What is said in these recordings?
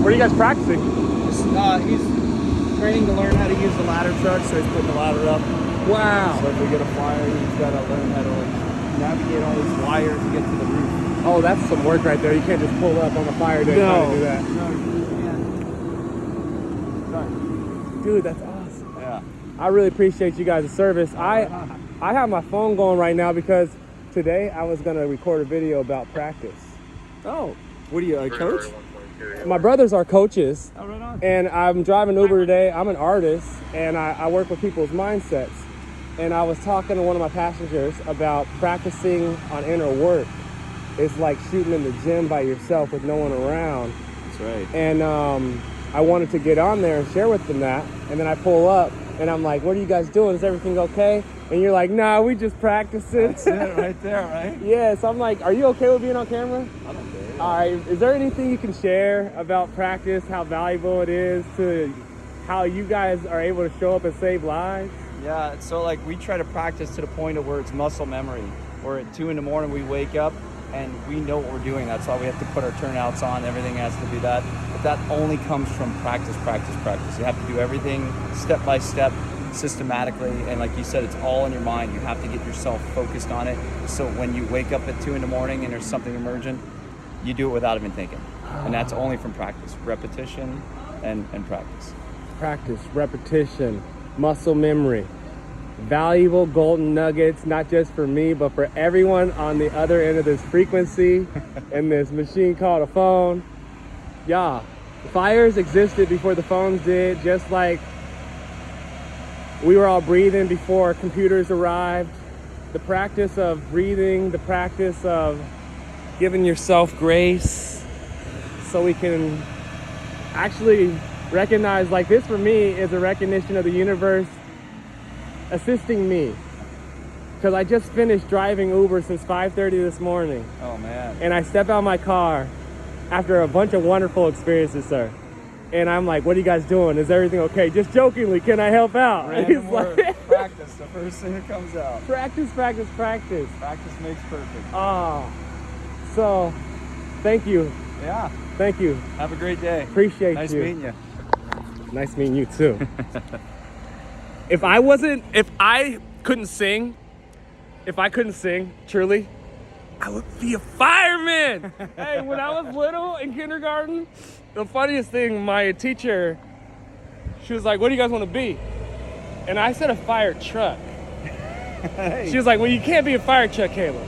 What are you guys practicing? He's training to learn how to use the ladder truck, so he's putting the ladder up. Wow. So if we get a fire, he's got to learn how to like navigate all these wires to get to the roof. Oh, that's some work right there. You can't just pull up on a fire day trying to do that. No, you can't. Dude, that's awesome. Yeah. I really appreciate you guys' service. I have my phone going right now because today I was going to record a video about practice. Oh, what are you, a coach? My brothers are coaches, Oh, right on. and I'm driving Uber today. I'm an artist, and I work with people's mindsets. And I was talking to one of my passengers about practicing on inner work. It's like shooting in the gym by yourself with no one around. That's right. And I wanted to get on there and share with them that. And then I pull up, and I'm like, what are you guys doing? Is everything okay? And you're like, nah, we just practicing. That's it right there, right? Yeah, so I'm like, are you okay with being on camera? I don't care. All right, is there anything you can share about practice, how valuable it is to how you guys are able to show up and save lives? Yeah, so like we try to practice to the point of where it's muscle memory. Where at 2 a.m. we wake up and we know what we're doing. That's why we have to put our turnouts on. Everything has to be that. But that only comes from practice. You have to do everything step by step, systematically. And like you said, it's all in your mind. You have to get yourself focused on it. So when you wake up at 2 a.m. and there's something emergent, you do it without even thinking. And that's only from practice, repetition and practice. Practice, repetition, muscle memory. Valuable golden nuggets, not just for me, but for everyone on the other end of this frequency and this machine called a phone. Yeah, fires existed before the phones did, just like we were all breathing before computers arrived. The practice of breathing, the practice of giving yourself grace so we can actually recognize, like this for me is a recognition of the universe assisting me, because I just finished driving Uber since 5:30 this morning. Oh man. And I step out of my car after a bunch of wonderful experiences, sir, and I'm like, what are you guys doing? Is everything okay? Just jokingly, can I help out? Random word. Practice, the first thing that comes out. Practice. Practice makes perfect. So thank you. Yeah. Thank you. Have a great day. Appreciate Nice you. meeting you. Nice meeting you too. If I couldn't sing, truly, I would be a fireman. Hey, when I was little in kindergarten, the funniest thing, my teacher, she was like, what do you guys want to be? And I said a fire truck. Hey. She was like, well, you can't be a fire truck, Caleb,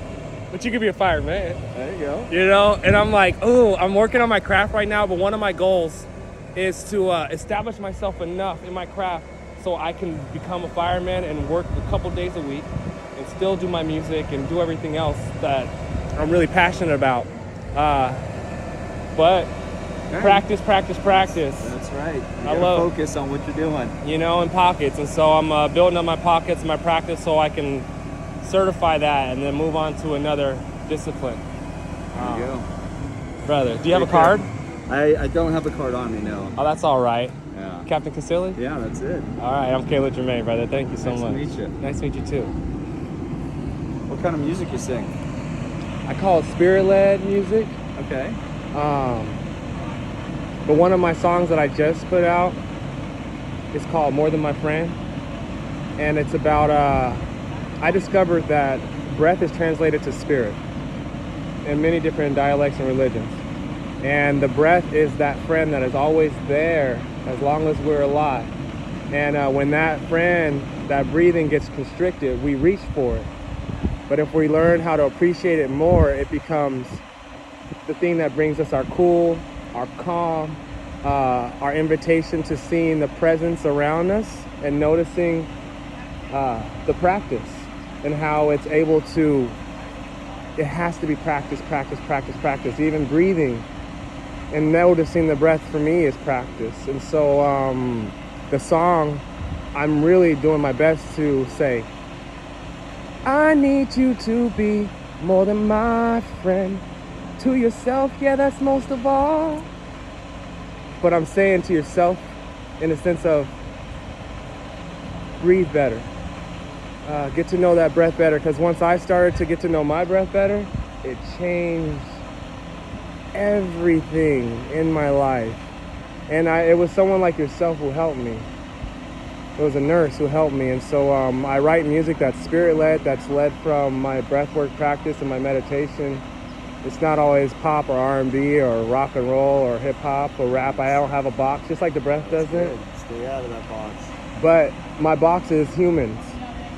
but you could be a fireman. There you go. You know, and I'm like, oh, I'm working on my craft right now, but one of my goals is to establish myself enough in my craft so I can become a fireman and work a couple days a week and still do my music and do everything else that I'm really passionate about. But practice. That's right. You gotta focus on what you're doing. You know, in pockets. And so I'm building up my pockets, my practice, so I can certify that and then move on to another discipline. There you go. Brother, do you have a card? I don't have a card on me, no. Oh, that's all right. Yeah. Captain Casilli? Yeah, that's it. All right, I'm Caleb Jermaine, brother. Thank you so much. Nice to meet you. Nice to meet you too. What kind of music you sing? I call it spirit-led music. Okay. But one of my songs that I just put out is called More Than My Friend. And it's about, I discovered that breath is translated to spirit in many different dialects and religions. And the breath is that friend that is always there as long as we're alive. And when that friend, that breathing gets constricted, we reach for it. But if we learn how to appreciate it more, it becomes the thing that brings us our cool, our calm, our invitation to seeing the presence around us and noticing the practice and how it's able to, it has to be practice. Even breathing and noticing the breath for me is practice. And so the song, I'm really doing my best to say, I need you to be more than my friend. To yourself, yeah, that's most of all. But I'm saying to yourself in the sense of breathe better. Get to know that breath better, because once I started to get to know my breath better, it changed everything in my life. And it was someone like yourself who helped me. It was a nurse who helped me. And so I write music that's spirit-led, that's led from my breathwork practice and my meditation. It's not always pop or R&B or rock and roll or hip-hop or rap. I don't have a box, just like the breath doesn't. Stay out of that box. But my box is humans.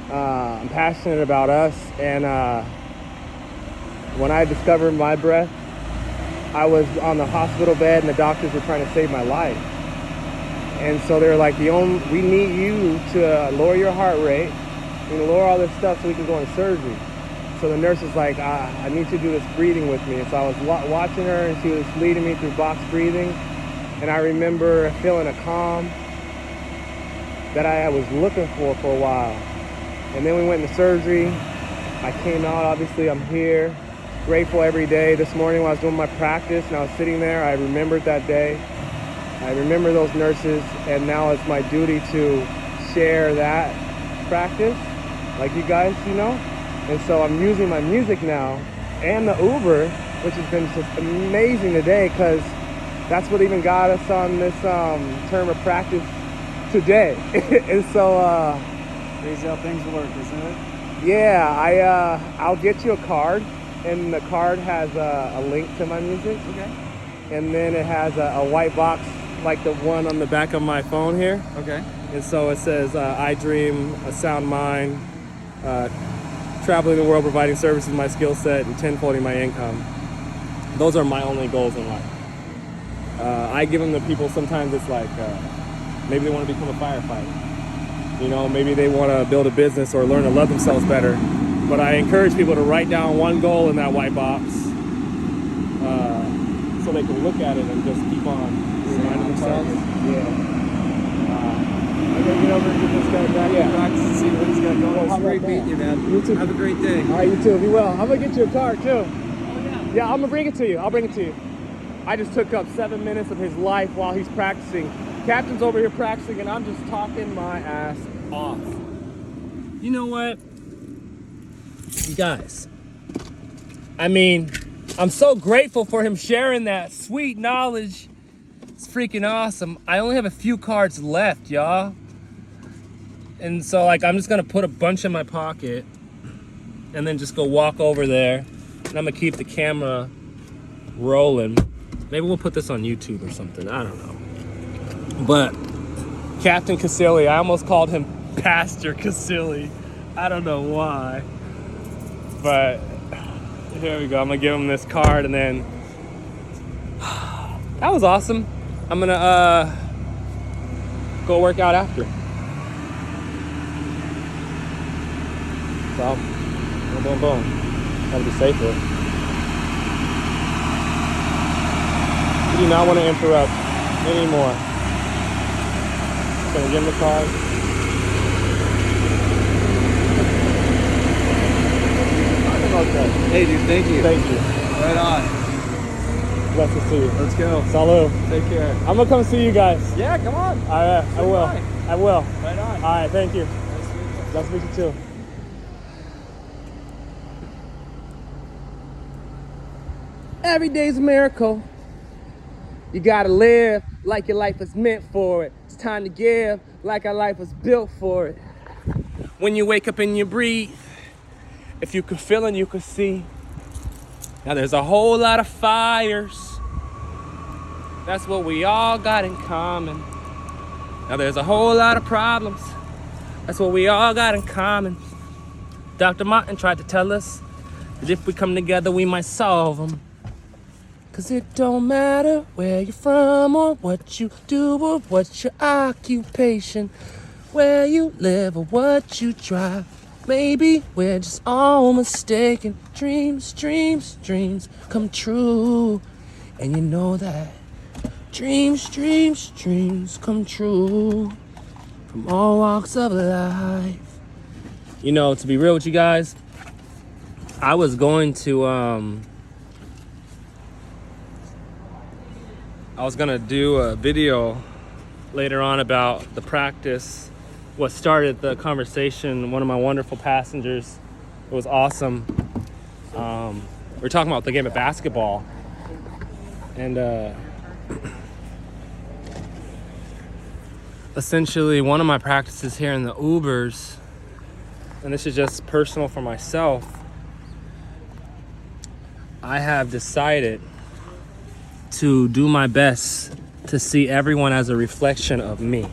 I'm passionate about us. And when I discovered my breath, I was on the hospital bed and the doctors were trying to save my life. And so they're like, we need you to lower your heart rate, lower all this stuff so we can go in surgery. So the nurse was like, I need you to do this breathing with me. And so I was watching her and she was leading me through box breathing. And I remember feeling a calm that I was looking for a while. And then we went into surgery. I came out, obviously I'm here. Grateful every day. This morning when I was doing my practice and I was sitting there, I remembered that day. I remember those nurses, and now it's my duty to share that practice, like you guys, And so I'm using my music now and the Uber, which has been just amazing today, because that's what even got us on this term of practice today. And so crazy how things work, isn't it? Yeah, I'll get you a card, and the card has a link to my music. Okay. And then it has a white box like the one on the back of my phone here. Okay. And so it says, I dream a sound mind, traveling the world, providing services, my skill set, and tenfolding my income. Those are my only goals in life. I give them to people. Sometimes it's like, maybe they want to become a firefighter. Maybe they want to build a business or learn to love themselves better. But I encourage people to write down one goal in that white box so they can look at it and just keep on reminding themselves. Yeah. I'm going to get over and get this guy back in practice and see what he's got going. It's great meeting you, man. You too. Have a great day. All right, you too. Be well. I'm going to get you a card, too. Oh, yeah, I'm going to bring it to you. I'll bring it to you. I just took up 7 minutes of his life while he's practicing. Captain's over here practicing, and I'm just talking my ass off. You know what? You guys, I'm so grateful for him sharing that sweet knowledge. It's freaking awesome. I only have a few cards left, y'all. And so I'm just gonna put a bunch in my pocket and then just go walk over there. And I'm gonna keep the camera rolling. Maybe we'll put this on YouTube or something, I don't know. But Captain Casilli, I almost called him Pastor Casilli. I don't know why. But here we go. I'm gonna give him this card, and then that was awesome. I'm gonna go work out after. So, boom, boom, boom. Gotta be safer. You do not want to interrupt anymore. Just gonna give him the card. Okay. Hey, dude, thank you. Thank you. Right on. Blessings to you. Let's go. Salud. Take care. I'm gonna come see you guys. Yeah, come on. I will. Bye. I will. Right on. All right, thank you. Nice to meet you. Nice to meet you too. Every day's a miracle. You gotta live like your life is meant for it. It's time to give like our life was built for it. When you wake up and you breathe, if you could feel and you could see. Now there's a whole lot of fires. That's what we all got in common. Now there's a whole lot of problems. That's what we all got in common. Dr. Martin tried to tell us that if we come together, we might solve them. 'Cause it don't matter where you're from or what you do or what's your occupation, where you live or what you drive. Maybe we're just all mistaken. Dreams, dreams, dreams come true. And you know that. Dreams, dreams, dreams come true. From all walks of life. To be real with you guys, I was going to, I was gonna do a video later on about the practice, what started the conversation, one of my wonderful passengers. It was awesome. We were talking about the game of basketball. And essentially one of my practices here in the Ubers, and this is just personal for myself, I have decided to do my best to see everyone as a reflection of me.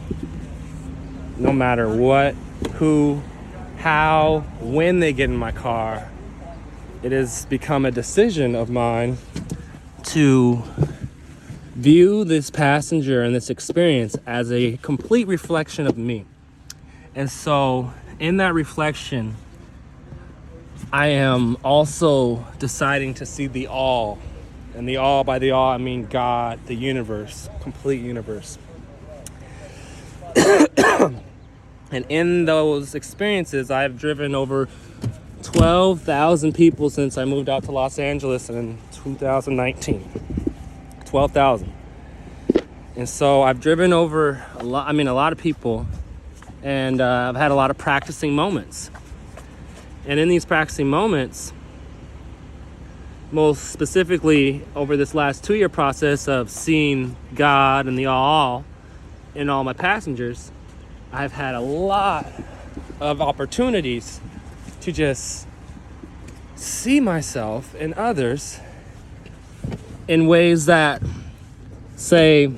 No matter what, who, how, when they get in my car, it has become a decision of mine to view this passenger and this experience as a complete reflection of me. And so in that reflection, I am also deciding to see the all. And the all, by the all, I mean God, the universe, complete universe. And in those experiences, I've driven over 12,000 people since I moved out to Los Angeles in 2019. 12,000. And so I've driven over a lot of people, and I've had a lot of practicing moments. And in these practicing moments, most specifically over this last 2-year process of seeing God and the all in all my passengers, I've had a lot of opportunities to just see myself and others in ways that, say,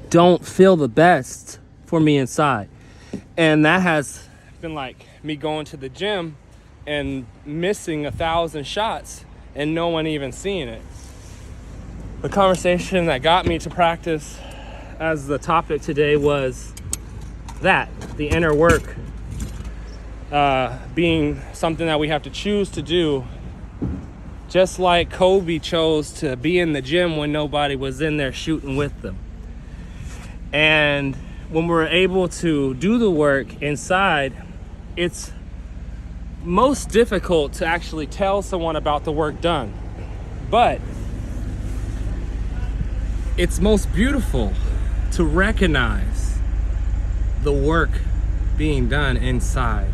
don't feel the best for me inside. And that has been like me going to the gym and missing 1,000 shots and no one even seeing it. The conversation that got me to practice as the topic today was that, the inner work, being something that we have to choose to do, just like Kobe chose to be in the gym when nobody was in there shooting with them. And when we're able to do the work inside, it's most difficult to actually tell someone about the work done. But it's most beautiful to recognize the work being done inside.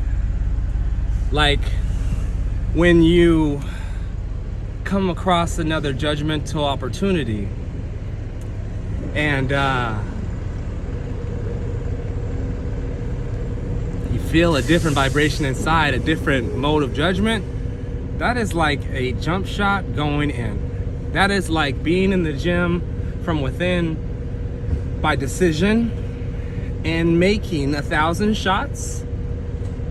Like when you come across another judgmental opportunity and you feel a different vibration inside, a different mode of judgment, that is like a jump shot going in. That is like being in the gym from within by decision and making 1,000 shots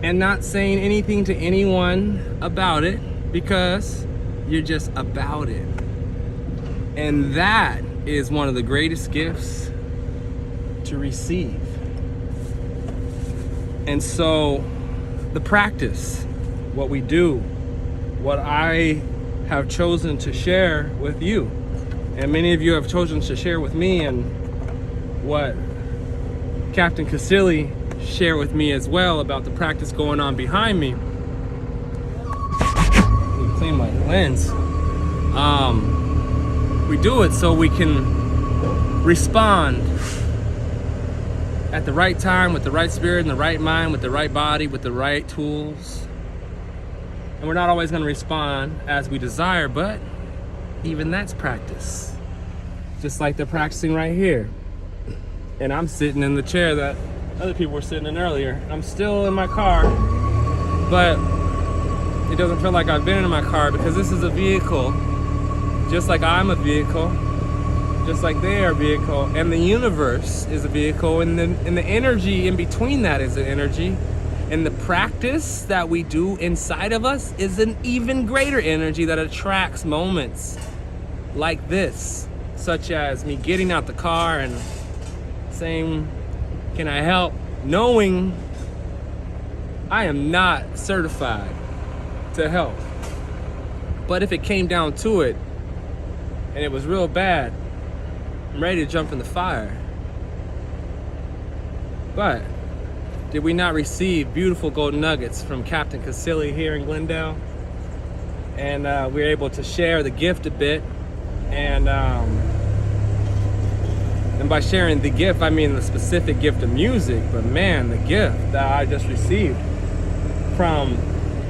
and not saying anything to anyone about it because you're just about it. And that is one of the greatest gifts to receive. And so the practice, what we do, what I have chosen to share with you, and many of you have chosen to share with me, and what Captain Casilli shared with me as well about the practice going on behind me. Let me clean my lens. We do it so we can respond at the right time, with the right spirit, in the right mind, with the right body, with the right tools. And we're not always going to respond as we desire, but even that's practice. Just like they're practicing right here. And I'm sitting in the chair that other people were sitting in earlier. I'm still in my car, but it doesn't feel like I've been in my car because this is a vehicle, just like I'm a vehicle, just like they are a vehicle, and the universe is a vehicle, and the energy in between that is an energy, and the practice that we do inside of us is an even greater energy that attracts moments like this, such as me getting out the car and saying, "Can I help?" Knowing I am not certified to help. But if it came down to it and it was real bad, I'm ready to jump in the fire. But did we not receive beautiful golden nuggets from Captain Casilli here in Glendale? And we were able to share the gift a bit. And by sharing the gift, I mean the specific gift of music, but man, the gift that I just received from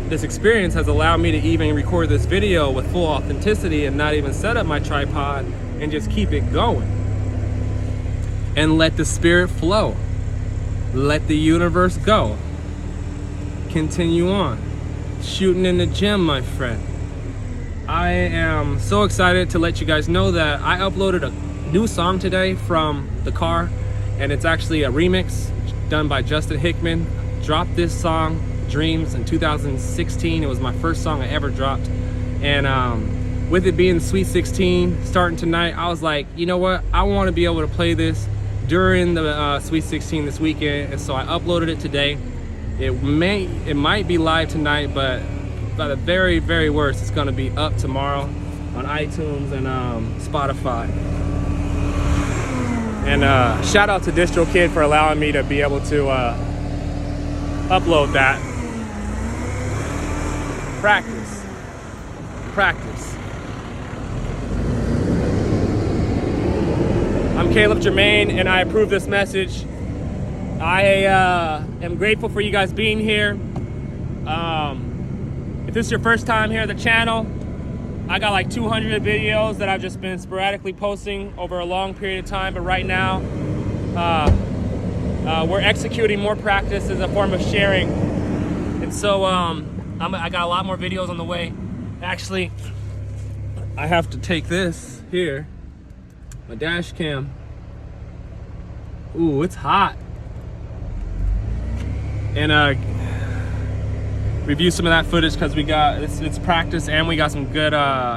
this experience has allowed me to even record this video with full authenticity and not even set up my tripod and just keep it going and let the spirit flow. let the universe go. Continue on. Shooting in the gym, my friend. I am so excited to let you guys know that I uploaded a new song today from the car, and it's actually a remix done by Justin Hickman. Dropped this song, Dreams, in 2016. It was my first song I ever dropped. And with it being Sweet 16 starting tonight, I was like, you know what? I want to be able to play this during the Sweet 16 this weekend. And so I uploaded it today. It might be live tonight, but by the very, very worst, it's gonna be up tomorrow on iTunes and Spotify. And shout out to DistroKid for allowing me to be able to upload that. Practice. I'm Caleb Jermaine, and I approve this message. I am grateful for you guys being here. If this is your first time here at the channel, I got like 200 videos that I've just been sporadically posting over a long period of time, but right now we're executing more practice as a form of sharing. And so I got a lot more videos on the way. Actually, I have to take this here, my dash cam. Ooh, it's hot. And review some of that footage because we got it's practice, and we got some good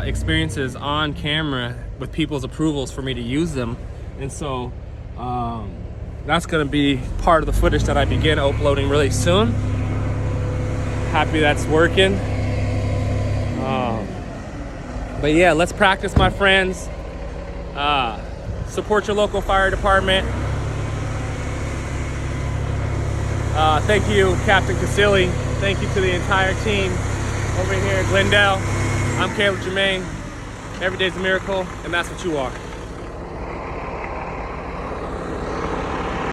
experiences on camera with people's approvals for me to use them. And so that's gonna be part of the footage that I begin uploading really soon. Happy that's working. But yeah, let's practice, my friends. Support your local fire department. Thank you, Captain Casilli. Thank you to the entire team over here at Glendale. I'm Caleb Jermaine. Every day's a miracle, and that's what you are.